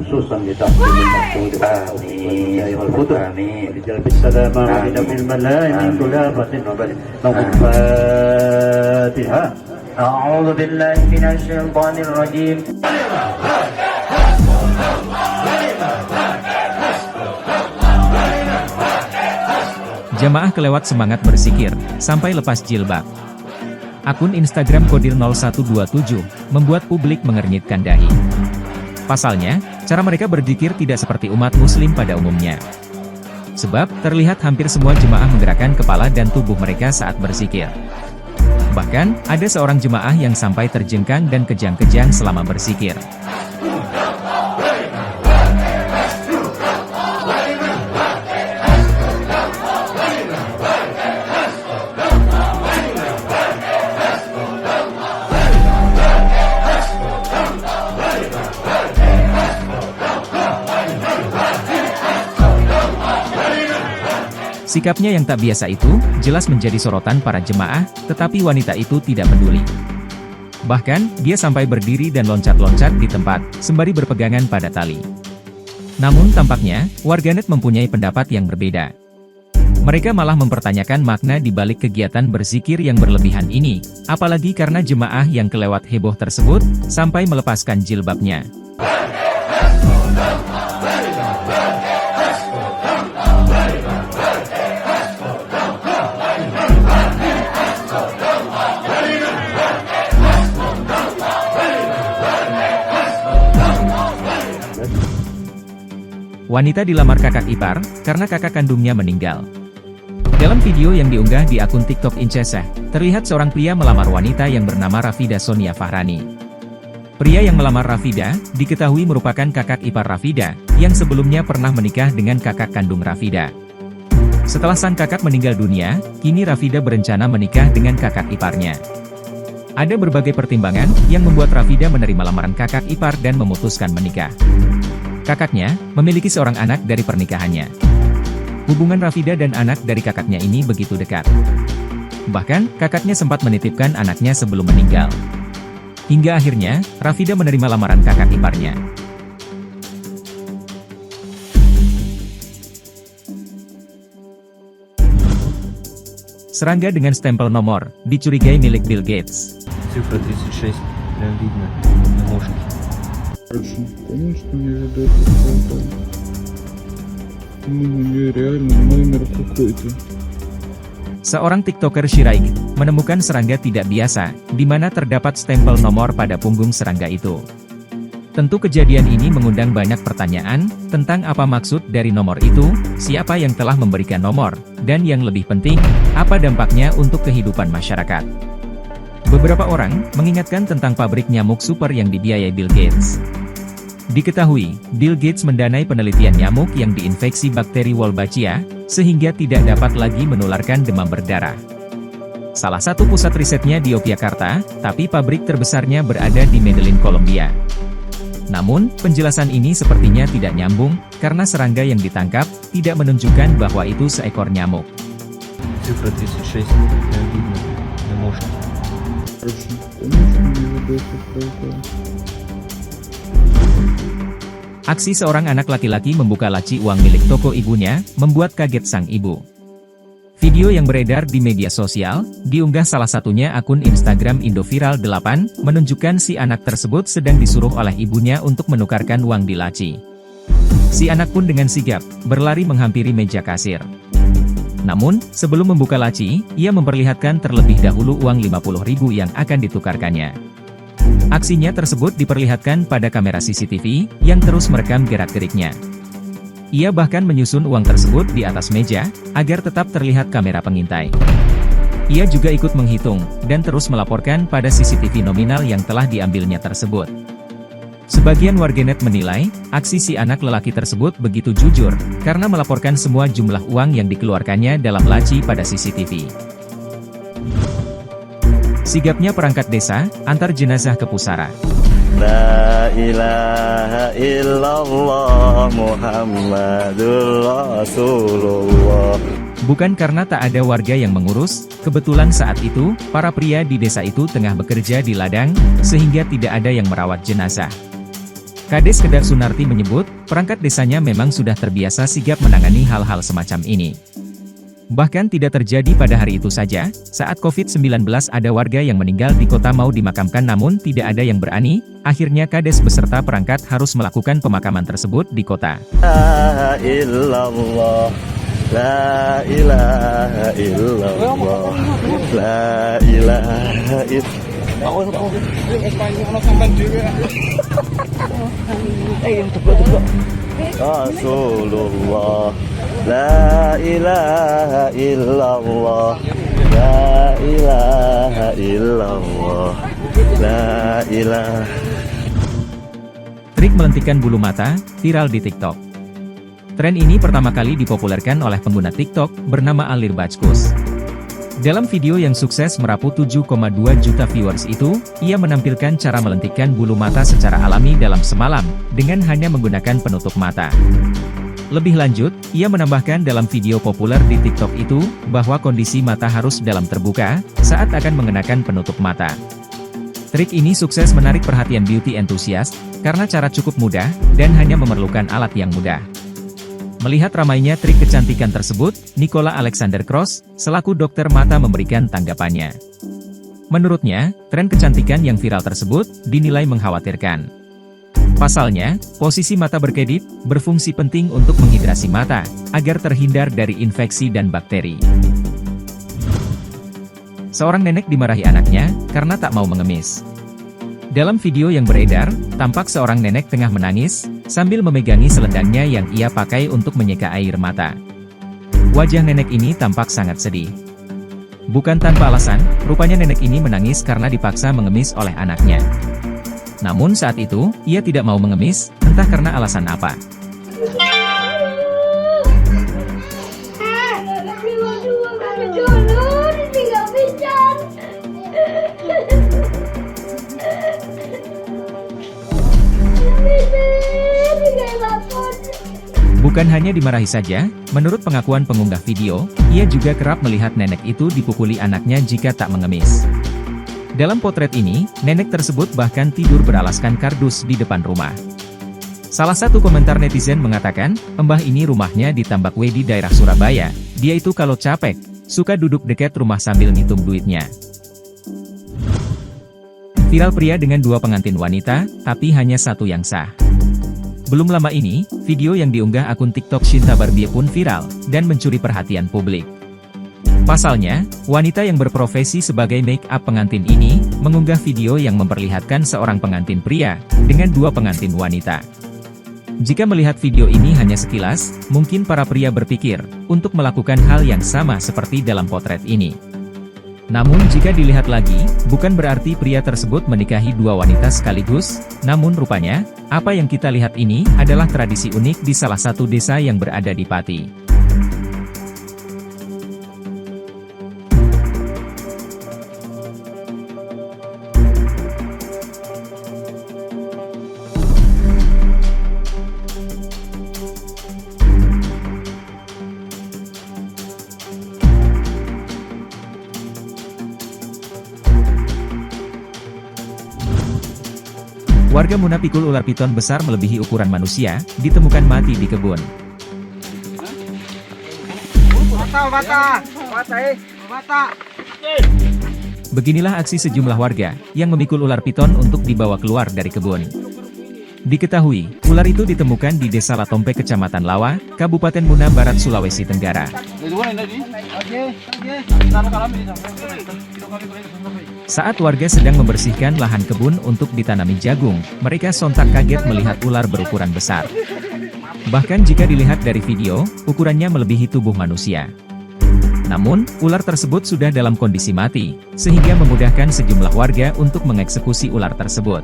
خصوصا لتحصيل المقصود والهداية والفتح ولجلب السلامة ولدفع البلاء من كل آفة وبلاء. الفاتحة. أعوذ بالله من الشيطان الرجيم. Jamaah kelewat semangat berzikir, sampai lepas jilbab. Akun Instagram Kodir 0127, membuat publik mengernyitkan dahi. Pasalnya, cara mereka berzikir tidak seperti umat muslim pada umumnya. Sebab, terlihat hampir semua jemaah menggerakkan kepala dan tubuh mereka saat berzikir. Bahkan, ada seorang jemaah yang sampai terjengkang dan kejang-kejang selama berzikir. Sikapnya yang tak biasa itu, jelas menjadi sorotan para jemaah, tetapi wanita itu tidak peduli. Bahkan, dia sampai berdiri dan loncat-loncat di tempat, sembari berpegangan pada tali. Namun tampaknya, warganet mempunyai pendapat yang berbeda. Mereka malah mempertanyakan makna di balik kegiatan berzikir yang berlebihan ini, apalagi karena jemaah yang kelewat heboh tersebut, sampai melepaskan jilbabnya. Wanita dilamar kakak ipar, karena kakak kandungnya meninggal. Dalam video yang diunggah di akun TikTok Inceseh, terlihat seorang pria melamar wanita yang bernama Rafida Sonia Fahrani. Pria yang melamar Rafida, diketahui merupakan kakak ipar Rafida, yang sebelumnya pernah menikah dengan kakak kandung Rafida. Setelah sang kakak meninggal dunia, kini Rafida berencana menikah dengan kakak iparnya. Ada berbagai pertimbangan, yang membuat Rafida menerima lamaran kakak ipar dan memutuskan menikah. Kakaknya, memiliki seorang anak dari pernikahannya. Hubungan Rafida dan anak dari kakaknya ini begitu dekat. Bahkan, kakaknya sempat menitipkan anaknya sebelum meninggal. Hingga akhirnya, Rafida menerima lamaran kakak iparnya. Serangga dengan stempel nomor, dicurigai milik Bill Gates. Цифра 36, прям видно на мошке. Конечно, не видать какой-то. Ну, у нее реально номер какой-то. Seorang TikToker Shiraik menemukan serangga tidak biasa, di mana terdapat stempel nomor pada punggung serangga itu. Tentu kejadian ini mengundang banyak pertanyaan, tentang apa maksud dari nomor itu, siapa yang telah memberikan nomor, dan yang lebih penting, apa dampaknya untuk kehidupan masyarakat. Beberapa orang mengingatkan tentang pabrik nyamuk super yang dibiayai Bill Gates. Diketahui, Bill Gates mendanai penelitian nyamuk yang diinfeksi bakteri Wolbachia, sehingga tidak dapat lagi menularkan demam berdarah. Salah satu pusat risetnya di Yogyakarta, tapi pabrik terbesarnya berada di Medellin, Kolombia. Namun, penjelasan ini sepertinya tidak nyambung, karena serangga yang ditangkap, tidak menunjukkan bahwa itu seekor nyamuk. Цифра 36, прям видно на мошке. Конечно, не видать какой-то. Aksi seorang anak laki-laki membuka laci uang milik toko ibunya, membuat kaget sang ibu. Video yang beredar di media sosial, diunggah salah satunya akun Instagram Indoviral 8, menunjukkan si anak tersebut sedang disuruh oleh ibunya untuk menukarkan uang di laci. Si anak pun dengan sigap, berlari menghampiri meja kasir. Namun, sebelum membuka laci, ia memperlihatkan terlebih dahulu uang 50.000 yang akan ditukarkannya. Aksinya tersebut diperlihatkan pada kamera CCTV, yang terus merekam gerak-geriknya. Ia bahkan menyusun uang tersebut di atas meja, agar tetap terlihat kamera pengintai. Ia juga ikut menghitung, dan terus melaporkan pada CCTV nominal yang telah diambilnya tersebut. Sebagian warganet menilai, aksi si anak lelaki tersebut begitu jujur, karena melaporkan semua jumlah uang yang dikeluarkannya dalam laci pada CCTV. Sigapnya perangkat desa, antar jenazah ke pusara. La ilaha illallah Muhammadur Rasulullah. Bukan karena tak ada warga yang mengurus, kebetulan saat itu, para pria di desa itu tengah bekerja di ladang, sehingga tidak ada yang merawat jenazah. Kades Kedar Sunarti menyebut, perangkat desanya memang sudah terbiasa sigap menangani hal-hal semacam ini. Bahkan tidak terjadi pada hari itu saja, saat COVID-19 ada warga yang meninggal di kota mau dimakamkan namun tidak ada yang berani, akhirnya Kades beserta perangkat harus melakukan pemakaman tersebut di kota. La illallah, la ilaha illallah, la ilaha Rasulullah, la ilaha illallah, la ilaha illallah, la ilaha. Trik melentikan bulu mata, viral di TikTok. Tren ini pertama kali dipopulerkan oleh pengguna TikTok bernama Alir Bachkus. Dalam video yang sukses merapu 7,2 juta viewers itu, ia menampilkan cara melentikkan bulu mata secara alami dalam semalam, dengan hanya menggunakan penutup mata. Lebih lanjut, ia menambahkan dalam video populer di TikTok itu, bahwa kondisi mata harus dalam terbuka, saat akan mengenakan penutup mata. Trik ini sukses menarik perhatian beauty enthusiast, karena cara cukup mudah, dan hanya memerlukan alat yang mudah. Melihat ramainya trik kecantikan tersebut, Nicola Alexander Cross, selaku dokter mata memberikan tanggapannya. Menurutnya, tren kecantikan yang viral tersebut, dinilai mengkhawatirkan. Pasalnya, posisi mata berkedip, berfungsi penting untuk menghidrasi mata, agar terhindar dari infeksi dan bakteri. Seorang nenek dimarahi anaknya, karena tak mau mengemis. Dalam video yang beredar, tampak seorang nenek tengah menangis, sambil memegangi selendangnya yang ia pakai untuk menyeka air mata. Wajah nenek ini tampak sangat sedih. Bukan tanpa alasan, rupanya nenek ini menangis karena dipaksa mengemis oleh anaknya. Namun saat itu, ia tidak mau mengemis, entah karena alasan apa. Bukan hanya dimarahi saja, menurut pengakuan pengunggah video, ia juga kerap melihat nenek itu dipukuli anaknya jika tak mengemis. Dalam potret ini, nenek tersebut bahkan tidur beralaskan kardus di depan rumah. Salah satu komentar netizen mengatakan, "Mbah ini rumahnya di Tambak W di daerah Surabaya, dia itu kalau capek, suka duduk dekat rumah sambil ngitung duitnya." Viral pria dengan 2 pengantin wanita, tapi hanya 1 yang sah. Belum lama ini, video yang diunggah akun TikTok Shinta Barbie pun viral, dan mencuri perhatian publik. Pasalnya, wanita yang berprofesi sebagai make-up pengantin ini, mengunggah video yang memperlihatkan seorang pengantin pria, dengan 2 pengantin wanita. Jika melihat video ini hanya sekilas, mungkin para pria berpikir, untuk melakukan hal yang sama seperti dalam potret ini. Namun jika dilihat lagi, bukan berarti pria tersebut menikahi 2 wanita sekaligus, namun rupanya, apa yang kita lihat ini adalah tradisi unik di salah satu desa yang berada di Pati. Warga Muna pikul ular piton besar melebihi ukuran manusia, ditemukan mati di kebun. Beginilah aksi sejumlah warga, yang memikul ular piton untuk dibawa keluar dari kebun. Diketahui, ular itu ditemukan di Desa Latompe Kecamatan Lawa, Kabupaten Muna Barat, Sulawesi Tenggara. Saat warga sedang membersihkan lahan kebun untuk ditanami jagung, mereka sontak kaget melihat ular berukuran besar. Bahkan jika dilihat dari video, ukurannya melebihi tubuh manusia. Namun, ular tersebut sudah dalam kondisi mati, sehingga memudahkan sejumlah warga untuk mengeksekusi ular tersebut.